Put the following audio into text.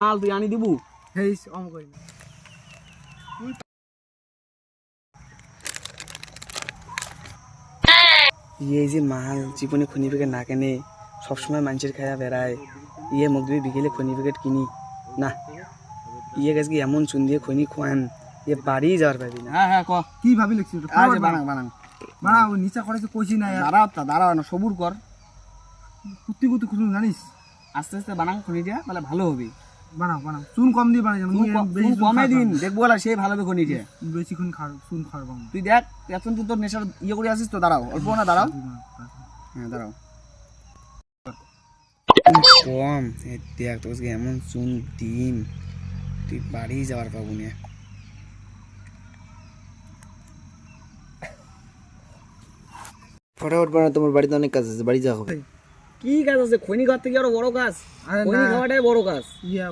মাল তুই আনি দিবু হেইস অম করি না এই যে মাল জীবনে খনি প্যাকেট না কেনে সবসময় মানুষের খায়া বেড়ায় মুখ দিয়ে বিকেলে খনি প্যাকেট কিনি না গাছ কি এমন চুন দিয়ে খনি খোয়ান বাড়ি যাওয়ার পাবি না। হ্যাঁ হ্যাঁ ক কি ভাবি লিখছি তো আজ বানাং বানাং মারা ওই নিচা করেছে কইছি না দাঁড়াও না সবুর কর কুত্তি কুত্তি খুঁজু জানিস আস্তে আস্তে বানাং খনিটা তাহলে ভালো হবে। বানাও বানাও চুন কম দিয়ে বানাই তুই কমে দিন দেখবো বলা সেই ভালো হবে খনিটা বেশি খুন খার চুন খাওয়ার বাম তুই দেখ এখন তুই তোর নেশার করে আসিস তো দাঁড়াও অল্প না দাঁড়াও হ্যাঁ দাঁড়াও কম দেখ তোকে এমন চুন ডিম তুই বাড়ি যাওয়ার পাবো না। ফটাফট বানা, তোমার বাড়িতে অনেক কাজ আছে, বাড়ি যাওয়া হবে। কি কাজ আছে খনি ঘর থেকে আরো বড় কাজ, খনি খাওয়াটাই বড় কাজ। ইয়া